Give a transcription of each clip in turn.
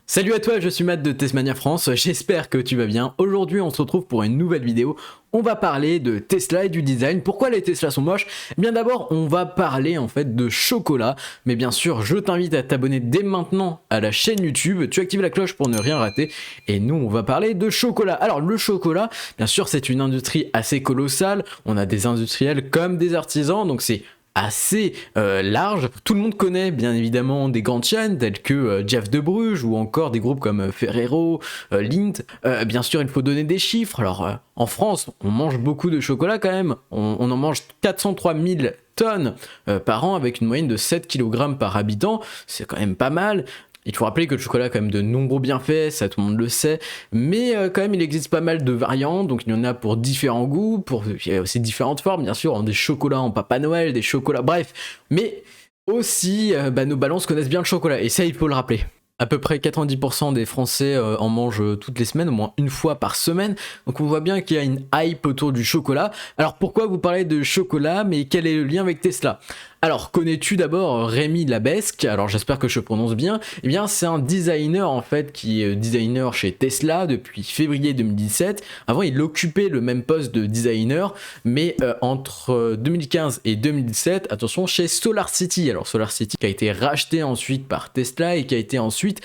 Salut à toi, je suis Matt de Testmania France, j'espère que tu vas bien. Aujourd'hui on se retrouve pour une nouvelle vidéo. On va parler de Tesla et du design. Pourquoi les Tesla sont moches? Eh bien d'abord on va parler en fait de chocolat. Mais bien sûr je t'invite à t'abonner dès maintenant à la chaîne YouTube. Tu actives la cloche pour ne rien rater. Et nous on va parler de chocolat. Alors le chocolat, bien sûr c'est une industrie assez colossale. On a des industriels comme des artisans, donc c'est assez large. Tout le monde connaît bien évidemment des grandes chaînes telles que Jeff de Bruges ou encore des groupes comme Ferrero, Lindt. Bien sûr il faut donner des chiffres. Alors en France on mange beaucoup de chocolat quand même, on en mange 403 000 tonnes par an avec une moyenne de 7 kg par habitant, c'est quand même pas mal. Il faut rappeler que le chocolat a quand même de nombreux bienfaits, ça tout le monde le sait, mais quand même il existe pas mal de variantes, donc il y en a pour différents goûts, il y a aussi différentes formes, bien sûr, des chocolats en Papa Noël, des chocolats, bref, mais aussi nos balances connaissent bien le chocolat, et ça il faut le rappeler. À peu près 90% des Français en mangent toutes les semaines, au moins une fois par semaine. Donc on voit bien qu'il y a une hype autour du chocolat. Alors pourquoi vous parlez de chocolat, mais quel est le lien avec Tesla? Alors, connais-tu d'abord Rémi Labesque? Alors j'espère que je prononce bien. Eh bien, c'est un designer en fait qui est designer chez Tesla depuis février 2017. Avant, il occupait le même poste de designer, mais entre 2015 et 2017, attention, chez SolarCity. Alors SolarCity qui a été racheté ensuite par Tesla et qui a été ensuite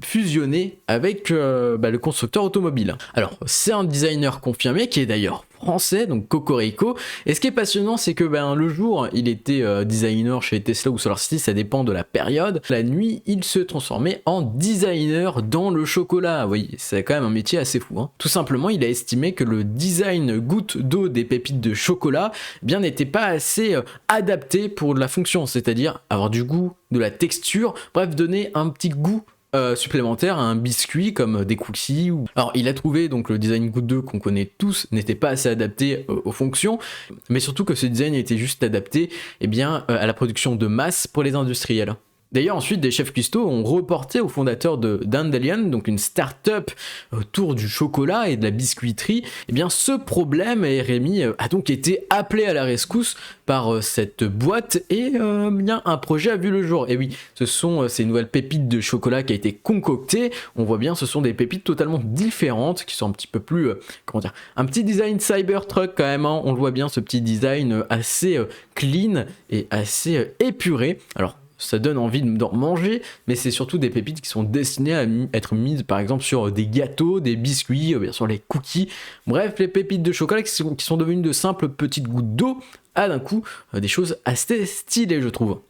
fusionné avec le constructeur automobile. Alors, c'est un designer confirmé qui est d'ailleurs français, donc Cocorico. Et ce qui est passionnant, c'est que le jour, il était designer chez Tesla ou SolarCity, ça dépend de la période. La nuit, il se transformait en designer dans le chocolat. Vous voyez, c'est quand même un métier assez fou. Hein. Tout simplement, il a estimé que le design goutte d'eau des pépites de chocolat n'était pas assez adapté pour la fonction, c'est-à-dire avoir du goût, de la texture, bref, donner un petit goût supplémentaire à un biscuit comme des cookies. Alors il a trouvé donc le design goutte d'eau qu'on connaît tous n'était pas assez adapté aux fonctions, mais surtout que ce design était juste adapté à la production de masse pour les industriels. D'ailleurs, ensuite, des chefs cuistots ont reporté au fondateur de Dandelion, donc une start-up autour du chocolat et de la biscuiterie, ce problème, et Rémi a donc été appelé à la rescousse par cette boîte et un projet a vu le jour. Et oui, ce sont ces nouvelles pépites de chocolat qui a été concoctées. On voit bien, ce sont des pépites totalement différentes, qui sont un petit peu plus, un petit design Cybertruck quand même, hein. On le voit bien, ce petit design assez clean et assez épuré. Alors, ça donne envie d'en manger, mais c'est surtout des pépites qui sont destinées à être mises par exemple sur des gâteaux, des biscuits, bien sûr les cookies, bref les pépites de chocolat qui sont devenues de simples petites gouttes d'eau à d'un coup des choses assez stylées je trouve.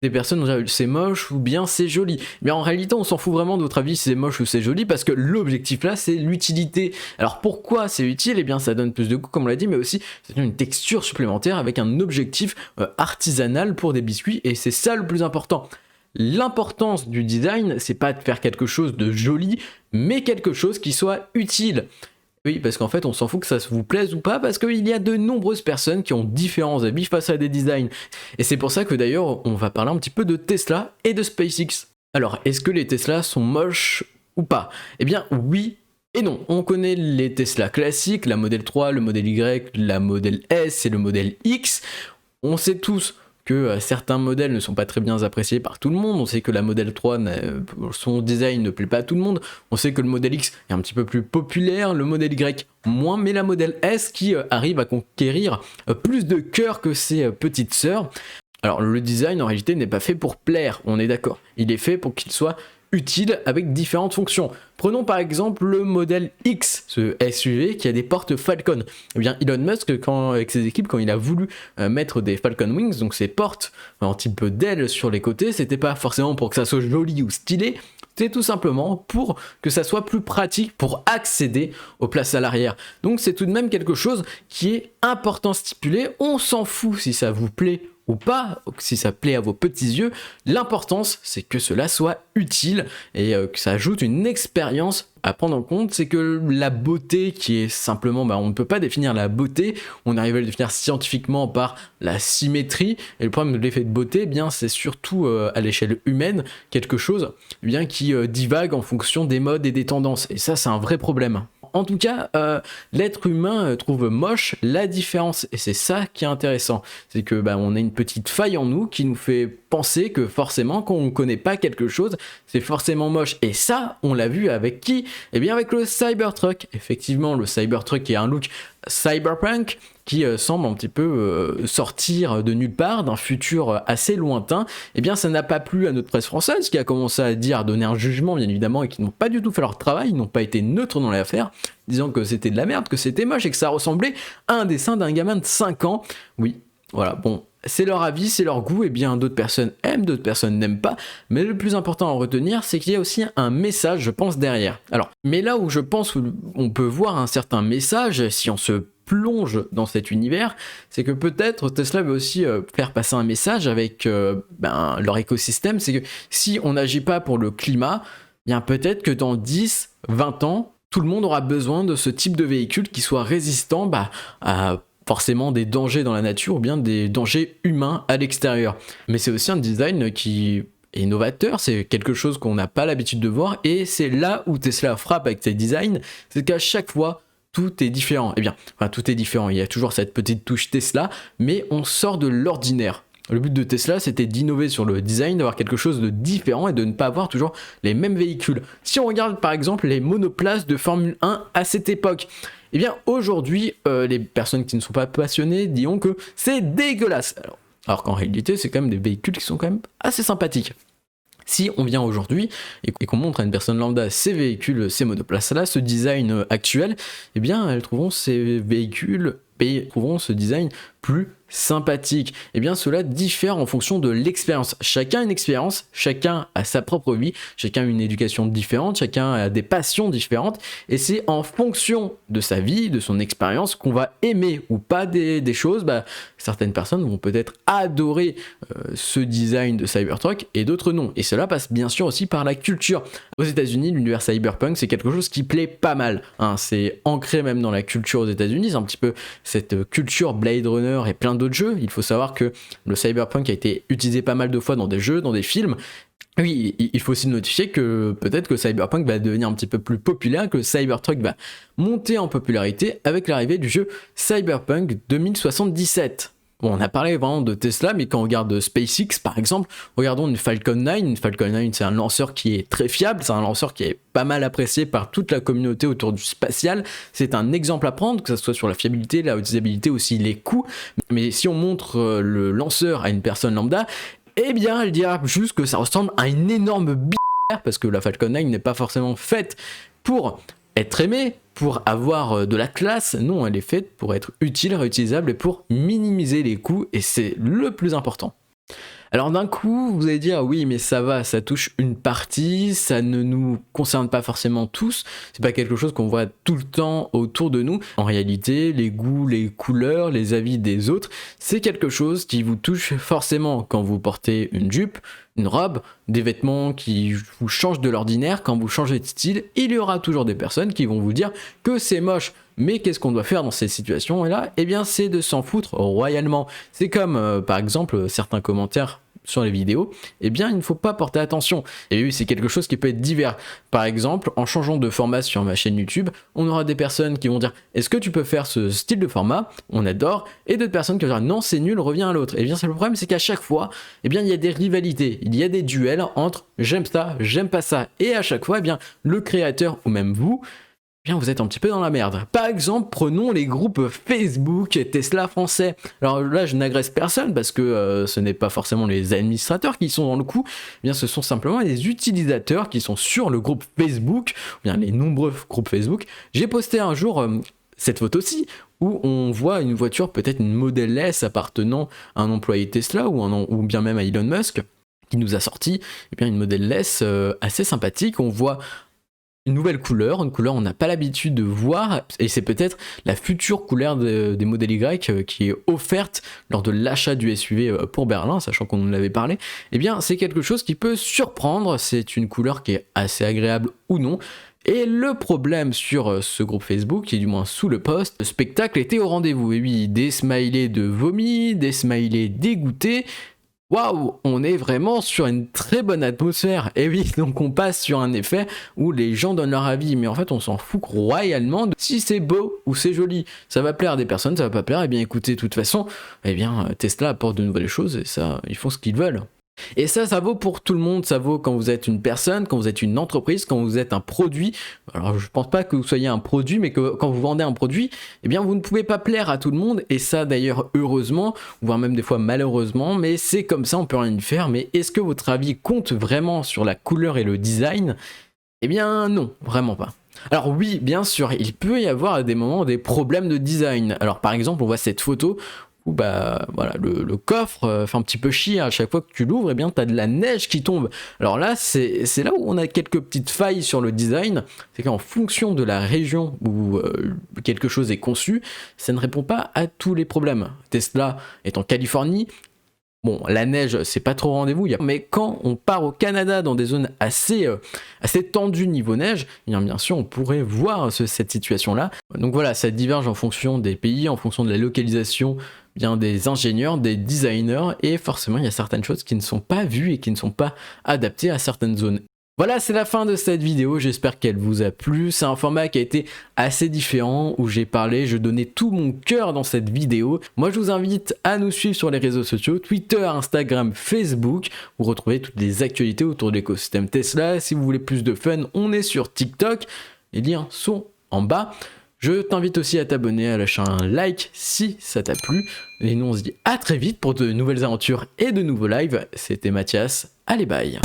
Des personnes vont dire c'est moche ou bien c'est joli. Mais en réalité, on s'en fout vraiment de votre avis si c'est moche ou c'est joli parce que l'objectif là, c'est l'utilité. Alors pourquoi c'est utile? Eh bien, ça donne plus de goût, comme on l'a dit, mais aussi ça donne une texture supplémentaire avec un objectif artisanal pour des biscuits et c'est ça le plus important. L'importance du design, c'est pas de faire quelque chose de joli, mais quelque chose qui soit utile. Oui, parce qu'en fait, on s'en fout que ça vous plaise ou pas, parce qu'il y a de nombreuses personnes qui ont différents avis face à des designs. Et c'est pour ça que d'ailleurs, on va parler un petit peu de Tesla et de SpaceX. Alors, est-ce que les Tesla sont moches ou pas? Eh bien, oui et non. On connaît les Tesla classiques, la Model 3, le Model Y, la Model S et le Model X. On sait tous que certains modèles ne sont pas très bien appréciés par tout le monde, on sait que la Model 3, son design ne plaît pas à tout le monde, on sait que le Model X est un petit peu plus populaire, le Model Y moins, mais la Model S qui arrive à conquérir plus de cœurs que ses petites sœurs. Alors le design en réalité n'est pas fait pour plaire, on est d'accord, il est fait pour qu'il soit utile avec différentes fonctions. Prenons par exemple le modèle X, ce SUV qui a des portes Falcon. Eh bien Elon Musk, avec ses équipes, quand il a voulu mettre des Falcon Wings, donc ces portes en type d'aile sur les côtés, c'était pas forcément pour que ça soit joli ou stylé, c'est tout simplement pour que ça soit plus pratique pour accéder aux places à l'arrière. Donc c'est tout de même quelque chose qui est important stipulé, on s'en fout si ça vous plaît ou pas, si ça plaît à vos petits yeux, l'importance c'est que cela soit utile et que ça ajoute une expérience à prendre en compte. C'est que la beauté qui est simplement, on ne peut pas définir la beauté, on arrive à le définir scientifiquement par la symétrie, et le problème de l'effet de beauté, c'est surtout à l'échelle humaine, quelque chose qui divague en fonction des modes et des tendances, et ça c'est un vrai problème. En tout cas, l'être humain trouve moche la différence, et c'est ça qui est intéressant. C'est que on a une petite faille en nous qui nous fait penser que forcément, quand on ne connaît pas quelque chose, c'est forcément moche. Et ça, on l'a vu avec qui? Eh bien avec le Cybertruck. Effectivement, le Cybertruck est un look cyberpunk qui semble un petit peu sortir de nulle part, d'un futur assez lointain. Eh bien ça n'a pas plu à notre presse française qui a commencé à dire, à donner un jugement bien évidemment, et qui n'ont pas du tout fait leur travail, ils n'ont pas été neutres dans l'affaire, disant que c'était de la merde, que c'était moche et que ça ressemblait à un dessin d'un gamin de 5 ans. Oui, voilà, bon, c'est leur avis, c'est leur goût, et bien d'autres personnes aiment, d'autres personnes n'aiment pas, mais le plus important à retenir, c'est qu'il y a aussi un message, je pense, derrière. Alors, mais là où je pense qu'on peut voir un certain message, si on se plonge dans cet univers, c'est que peut-être Tesla veut aussi faire passer un message avec leur écosystème, c'est que si on n'agit pas pour le climat, bien peut-être que dans 10, 20 ans, tout le monde aura besoin de ce type de véhicule qui soit résistant à forcément des dangers dans la nature ou bien des dangers humains à l'extérieur. Mais c'est aussi un design qui est novateur, c'est quelque chose qu'on n'a pas l'habitude de voir, et c'est là où Tesla frappe avec ses designs, c'est qu'à chaque fois, tout est différent. Eh bien, enfin, tout est différent, il y a toujours cette petite touche Tesla, mais on sort de l'ordinaire. Le but de Tesla, c'était d'innover sur le design, d'avoir quelque chose de différent et de ne pas avoir toujours les mêmes véhicules. Si on regarde par exemple les monoplaces de Formule 1 à cette époque, eh bien aujourd'hui, les personnes qui ne sont pas passionnées diront que c'est dégueulasse. Alors qu'en réalité, c'est quand même des véhicules qui sont quand même assez sympathiques. Si on vient aujourd'hui et qu'on montre à une personne lambda ces véhicules, ces monoplaces-là, ce design actuel, eh bien elles trouveront ces véhicules et trouveront ce design plus sympathique. Eh bien cela diffère en fonction de l'expérience. Chacun a une expérience, chacun a sa propre vie, chacun a une éducation différente, chacun a des passions différentes, et c'est en fonction de sa vie, de son expérience, qu'on va aimer ou pas des choses. Certaines personnes vont peut-être adorer ce design de Cybertruck et d'autres non. Et cela passe bien sûr aussi par la culture. Aux États-Unis, l'univers cyberpunk, c'est quelque chose qui plaît pas mal, hein. C'est ancré même dans la culture aux États-Unis, c'est un petit peu cette culture Blade Runner et plein d'autres jeux. Il faut savoir que le cyberpunk a été utilisé pas mal de fois dans des jeux, dans des films. Oui, il faut aussi notifier que peut-être que Cyberpunk va devenir un petit peu plus populaire, que Cybertruck va monter en popularité avec l'arrivée du jeu Cyberpunk 2077. Bon, on a parlé vraiment de Tesla, mais quand on regarde SpaceX par exemple, regardons une Falcon 9. Une Falcon 9, c'est un lanceur qui est très fiable, c'est un lanceur qui est pas mal apprécié par toute la communauté autour du spatial. C'est un exemple à prendre, que ce soit sur la fiabilité, la utilisabilité, aussi les coûts. Mais si on montre le lanceur à une personne lambda, eh bien elle dira juste que ça ressemble à une énorme bière, parce que la Falcon 9 n'est pas forcément faite pour être aimée, pour avoir de la classe. Non, elle est faite pour être utile, réutilisable et pour minimiser les coûts, et c'est le plus important. Alors d'un coup, vous allez dire oui, mais ça va, ça touche une partie, ça ne nous concerne pas forcément tous, c'est pas quelque chose qu'on voit tout le temps autour de nous. En réalité, les goûts, les couleurs, les avis des autres, c'est quelque chose qui vous touche forcément quand vous portez une jupe, une robe, des vêtements qui vous changent de l'ordinaire. Quand vous changez de style, il y aura toujours des personnes qui vont vous dire que c'est moche. Mais qu'est-ce qu'on doit faire dans ces situations-là? Eh bien, c'est de s'en foutre royalement. C'est comme, par exemple, certains commentaires sur les vidéos, eh bien il ne faut pas porter attention. Et oui, c'est quelque chose qui peut être divers. Par exemple, en changeant de format sur ma chaîne YouTube, on aura des personnes qui vont dire est-ce que tu peux faire ce style de format? On adore. Et d'autres personnes qui vont dire non, c'est nul, reviens à l'autre. Et bien c'est le problème, c'est qu'à chaque fois, eh bien il y a des rivalités, il y a des duels entre j'aime ça, j'aime pas ça. Et à chaque fois, eh bien le créateur ou même vous, bien vous êtes un petit peu dans la merde. Par exemple, prenons les groupes Facebook et Tesla français. Alors là, je n'agresse personne parce que ce n'est pas forcément les administrateurs qui sont dans le coup, bien ce sont simplement les utilisateurs qui sont sur le groupe Facebook, ou bien les nombreux groupes Facebook. J'ai posté un jour cette photo-ci où on voit une voiture, peut-être une Model S appartenant à un employé Tesla ou bien même à Elon Musk, qui nous a sorti une Model S assez sympathique. On voit une nouvelle couleur, une couleur on n'a pas l'habitude de voir, et c'est peut-être la future couleur des modèles Y qui est offerte lors de l'achat du SUV pour Berlin, sachant qu'on en avait parlé. Eh bien c'est quelque chose qui peut surprendre, c'est une couleur qui est assez agréable ou non. Et le problème sur ce groupe Facebook, et du moins sous le post, le spectacle était au rendez-vous. Et oui, des smileys de vomi, des smileys dégoûtés, Waouh, on est vraiment sur une très bonne atmosphère. Et oui, donc on passe sur un effet où les gens donnent leur avis, mais en fait on s'en fout royalement de si c'est beau ou c'est joli. Ça va plaire à des personnes, ça va pas plaire. Eh bien écoutez, de toute façon, eh bien Tesla apporte de nouvelles choses et ça, ils font ce qu'ils veulent. Et ça vaut pour tout le monde, ça vaut quand vous êtes une personne, quand vous êtes une entreprise, quand vous êtes un produit. Alors je pense pas que vous soyez un produit, mais que quand vous vendez un produit, eh bien vous ne pouvez pas plaire à tout le monde, et ça d'ailleurs heureusement, voire même des fois malheureusement, mais c'est comme ça, on peut rien y faire. Mais est-ce que votre avis compte vraiment sur la couleur et le design? Eh bien non, vraiment pas. Alors oui, bien sûr, il peut y avoir à des moments des problèmes de design. Alors par exemple, on voit cette photo où bah voilà, le coffre fait un petit peu chier à chaque fois que tu l'ouvres, et bien t'as de la neige qui tombe. Alors là, c'est là où on a quelques petites failles sur le design, c'est qu'en fonction de la région où quelque chose est conçu, ça ne répond pas à tous les problèmes. Tesla est en Californie. Bon, la neige, c'est pas trop rendez-vous, mais quand on part au Canada dans des zones assez tendues niveau neige, bien sûr, on pourrait voir cette situation-là. Donc voilà, ça diverge en fonction des pays, en fonction de la localisation bien des ingénieurs, des designers, et forcément, il y a certaines choses qui ne sont pas vues et qui ne sont pas adaptées à certaines zones. Voilà, c'est la fin de cette vidéo, j'espère qu'elle vous a plu. C'est un format qui a été assez différent, où j'ai parlé, je donnais tout mon cœur dans cette vidéo. Moi, je vous invite à nous suivre sur les réseaux sociaux, Twitter, Instagram, Facebook. Vous retrouvez toutes les actualités autour de l'écosystème Tesla. Si vous voulez plus de fun, on est sur TikTok. Les liens sont en bas. Je t'invite aussi à t'abonner, à lâcher un like si ça t'a plu. Et nous, on se dit à très vite pour de nouvelles aventures et de nouveaux lives. C'était Mathias. Allez, bye.